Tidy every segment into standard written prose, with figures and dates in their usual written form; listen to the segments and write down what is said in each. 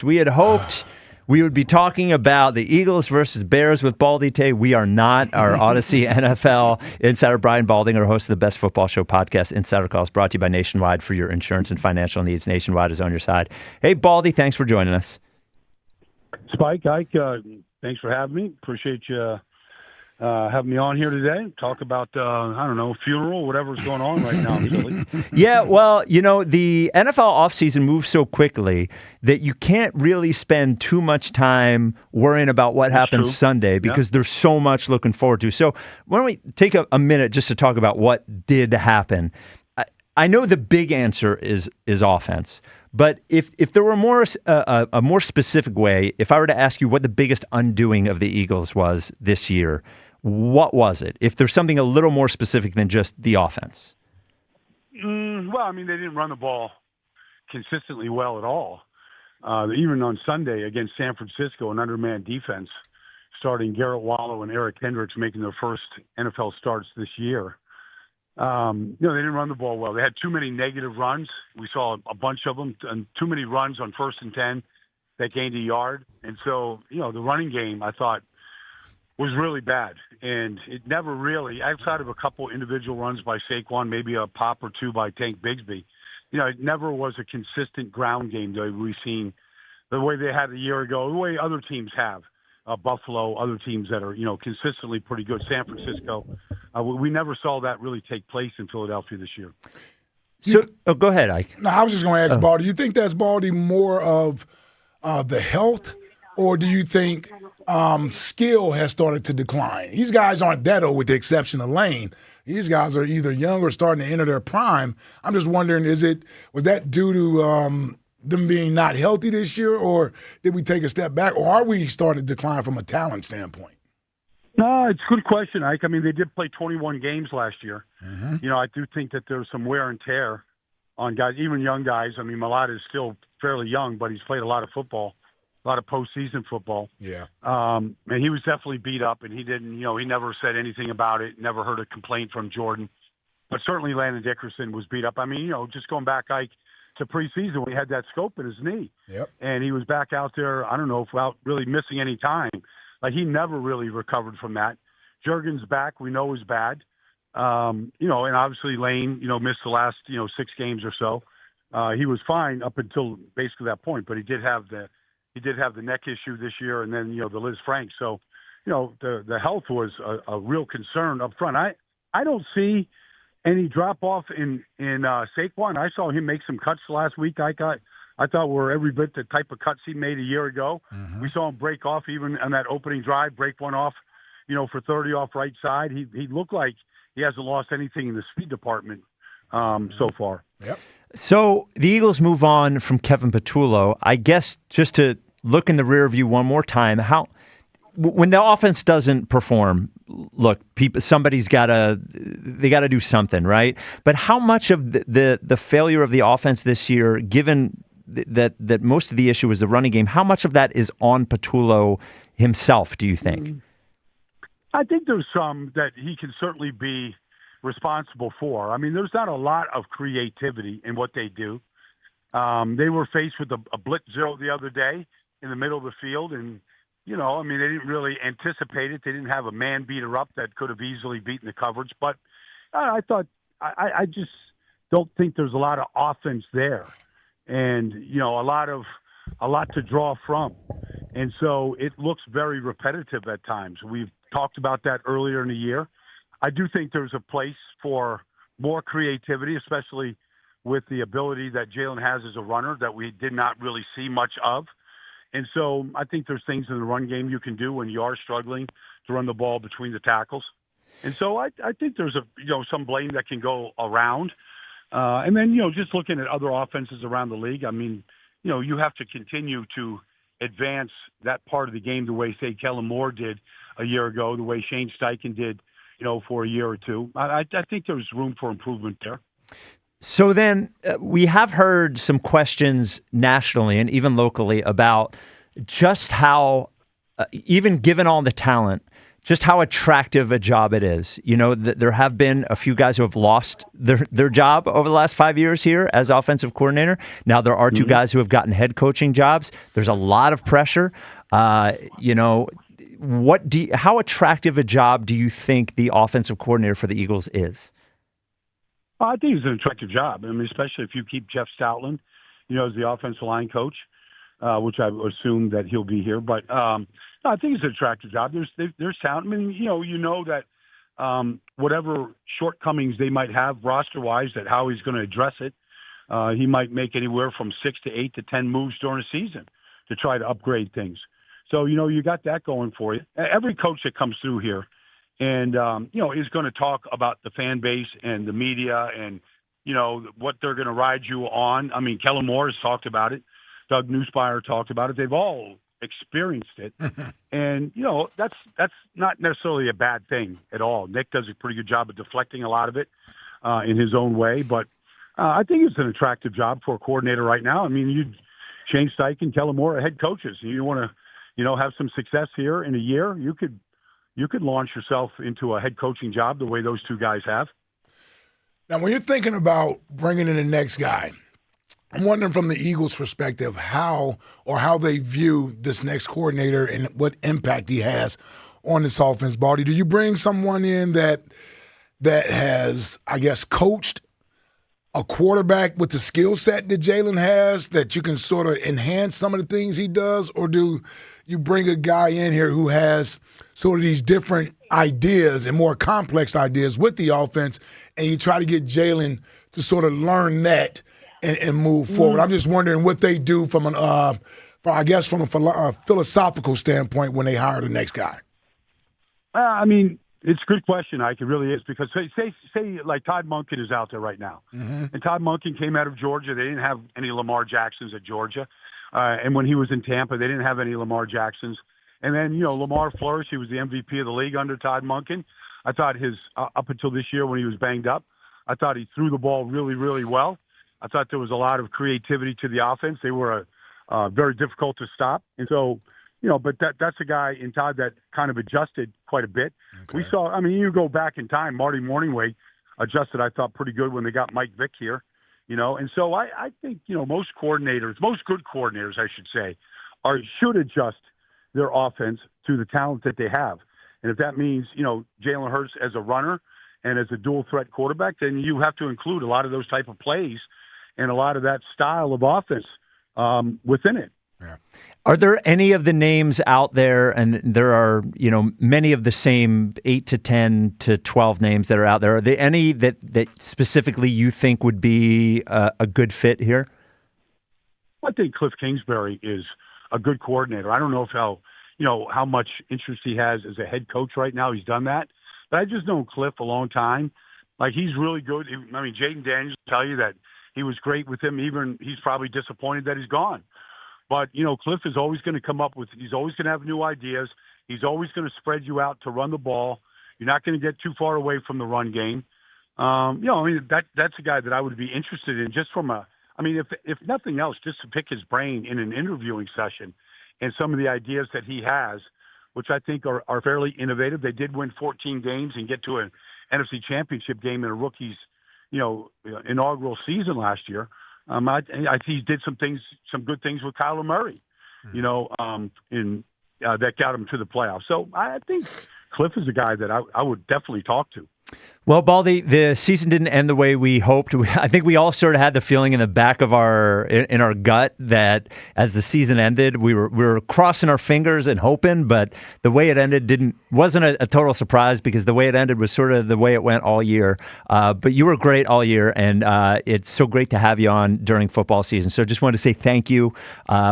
We had hoped we would be talking about the Eagles versus Bears with Baldy today. We are not. Our Odyssey NFL insider Brian Baldinger, host of the Best Football Show podcast, Insider Calls, brought to you by Nationwide. For your insurance and financial needs, Nationwide is on your side. Hey, Baldy, thanks for joining us. Spike, Ike, thanks for having me. Appreciate you having me on here today. Talk about, funeral, whatever's going on right now in Philly. Yeah, well, the NFL offseason moves so quickly that you can't really spend too much time worrying about what happens Sunday because there's so much looking forward to. So why don't we take a minute just to talk about what did happen? I know the big answer is offense. But if there were a more specific way, if I were to ask you what the biggest undoing of the Eagles was this year, what was it? If there's something a little more specific than just the offense. They didn't run the ball consistently well at all. Even on Sunday against San Francisco, an undermanned defense, starting Garrett Wallow and Eric Hendricks making their first NFL starts this year. They didn't run the ball well. They had too many negative runs. We saw a bunch of them, and too many runs on 1st and 10 that gained a yard. And so, the running game, I thought, was really bad. And it never really, outside of a couple individual runs by Saquon, maybe a pop or two by Tank Bigsby, it never was a consistent ground game that we've seen the way they had a year ago, the way other teams have. Buffalo, other teams that are, consistently pretty good. San Francisco. We never saw that really take place in Philadelphia this year. So, go ahead, Ike. No, I was just going to ask Baldy, do you think that's, Baldy, more of the health, or do you think skill has started to decline? These guys aren't that old with the exception of Lane. These guys are either young or starting to enter their prime. I'm just wondering, was that due to them being not healthy this year, or did we take a step back, or are we starting to decline from a talent standpoint? No, it's a good question, Ike. They did play 21 games last year. Mm-hmm. I do think that there's some wear and tear on guys, even young guys. Malata is still fairly young, but he's played a lot of football, a lot of postseason football. Yeah. And he was definitely beat up, and he didn't, he never said anything about it, never heard a complaint from Jordan. But certainly Landon Dickerson was beat up. Just going back, Ike, to preseason, we had that scope in his knee. Yep. And he was back out there, without really missing any time. He never really recovered from that. Juergen's back, we know is bad. And obviously Lane, missed the last, 6 games or so. He was fine up until basically that point, but he did have the neck issue this year, and then, the Liz Frank. So, the health was a real concern up front. I don't see any drop off in Saquon. I saw him make some cuts last week. I thought were every bit the type of cuts he made a year ago. Mm-hmm. We saw him break off even on that opening drive, break one off, for 30 off right side. He looked like he hasn't lost anything in the speed department so far. Yep. So the Eagles move on from Kevin Patullo. I guess just to look in the rear view one more time, when the offense doesn't perform, look, somebody's got to do something, right? But how much of the failure of the offense this year, given that most of the issue is the running game, how much of that is on Patullo himself, do you think? I think there's some that he can certainly be responsible for. There's not a lot of creativity in what they do. They were faced with a blitz zero the other day in the middle of the field, and they didn't really anticipate it. They didn't have a man beater up that could have easily beaten the coverage. But I just don't think there's a lot of offense there, and a lot to draw from, and so it looks very repetitive at times. We've talked about that earlier in the year. I do think there's a place for more creativity, especially with the ability that Jalen has as a runner that we did not really see much of. And so I think there's things in the run game you can do when you are struggling to run the ball between the tackles. And so I think there's some blame that can go around. And then, just looking at other offenses around the league, you have to continue to advance that part of the game the way, say, Kellen Moore did a year ago, the way Shane Steichen did, for a year or two. I think there's room for improvement there. So then we have heard some questions nationally and even locally about just how, even given all the talent, just how attractive a job it is. You know, there have been a few guys who have lost their job over the last 5 years here as offensive coordinator. Now there are two guys who have gotten head coaching jobs. There's a lot of pressure. You know, how attractive a job do you think the offensive coordinator for the Eagles is? I think it's an attractive job. I mean, especially if you keep Jeff Stoutland, you know, as the offensive line coach, which I assume that he'll be here. But no, I think it's an attractive job. There's talent. I mean, you know that whatever shortcomings they might have roster-wise, that how he's going to address it, he might make anywhere from 6 to 8 to 10 moves during the season to try to upgrade things. So, you know, you got that going for you. Every coach that comes through here and, you know, is going to talk about the fan base and the media and, you know, what they're going to ride you on. I mean, Kellen Moore has talked about it. Doug Newspire talked about it. They've all experienced it. And, you know, that's not necessarily a bad thing at all. Nick does a pretty good job of deflecting a lot of it in his own way. But I think it's an attractive job for a coordinator right now. I mean, Shane Steichen, Kellen Moore are head coaches. You want to, you know, have some success here in a year, you could launch yourself into a head coaching job the way those two guys have. Now, when you're thinking about bringing in the next guy, I'm wondering from the Eagles' perspective how they view this next coordinator and what impact he has on this offense. Baldy, do you bring someone in that has, I guess, coached a quarterback with the skill set that Jalen has, that you can sort of enhance some of the things he does, or do you bring a guy in here who has sort of these different ideas and more complex ideas with the offense, and you try to get Jalen to sort of learn that and move forward? I'm just wondering what they do from a philosophical standpoint when they hire the next guy. I mean, it's a good question, Ike. It really is, because say like Todd Monken is out there right now, and Todd Monken came out of Georgia. They didn't have any Lamar Jacksons at Georgia, and when he was in Tampa, they didn't have any Lamar Jacksons. And then, you know, Lamar flourished. He was the MVP of the league under Todd Monken. I thought his up until this year when he was banged up, I thought he threw the ball really, really well. I thought there was a lot of creativity to the offense. They were very difficult to stop, and so. You know, but that's a guy in Todd that kind of adjusted quite a bit. Okay. We saw, I mean, you go back in time, Marty Morningway adjusted, I thought, pretty good when they got Mike Vick here, you know. And so I think, you know, most good coordinators, I should say, should adjust their offense to the talent that they have. And if that means, you know, Jalen Hurts as a runner and as a dual threat quarterback, then you have to include a lot of those type of plays and a lot of that style of offense within it. Yeah. Are there any of the names out there, and there are, you know, many of the same 8 to 10 to 12 names that are out there, are there any that specifically you think would be a good fit here? I think Kliff Kingsbury is a good coordinator. I don't know how much interest he has as a head coach right now. He's done that. But I just know Kliff a long time. Like, he's really good. I mean, Jaden Daniels will tell you that he was great with him. Even he's probably disappointed that he's gone. But, you know, Kliff is always going to come up with – he's always going to have new ideas. He's always going to spread you out to run the ball. You're not going to get too far away from the run game. You know, I mean, that's a guy that I would be interested in just from if nothing else, just to pick his brain in an interviewing session and some of the ideas that he has, which I think are fairly innovative. They did win 14 games and get to an NFC Championship game in a rookie's, you know, inaugural season last year. I he did some good things with Kyler Murray, you know, that got him to the playoffs. So I think Kliff is a guy that I would definitely talk to. Well, Baldy, the season didn't end the way we hoped. I think we all sort of had the feeling in the back of our gut that as the season ended, we were crossing our fingers and hoping, but the way it ended wasn't a total surprise, because the way it ended was sort of the way it went all year. But you were great all year, and it's so great to have you on during football season. So just wanted to say thank you.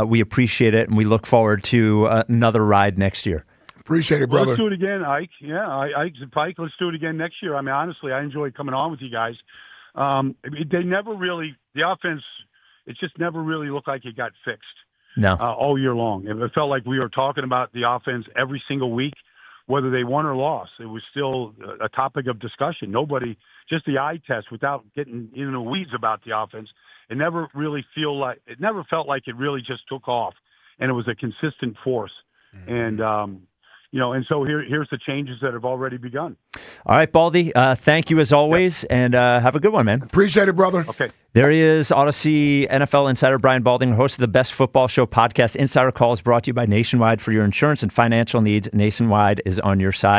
We appreciate it, and we look forward to another ride next year. Appreciate it, brother. Let's do it again, Ike. Yeah, Ike and Pike, let's do it again next year. I mean, honestly, I enjoy coming on with you guys. The offense, it just never really looked like it got fixed all year long. It felt like we were talking about the offense every single week, whether they won or lost. It was still a topic of discussion. Nobody, just the eye test without getting in the weeds about the offense. It never felt like it really just took off, and it was a consistent force. And, And so here's the changes that have already begun. All right, Baldy, thank you as always, and have a good one, man. Appreciate it, brother. Okay. There he is, Odyssey NFL insider Brian Baldinger, host of the Best Football Show podcast. Insider Call is brought to you by Nationwide. For your insurance and financial needs, Nationwide is on your side.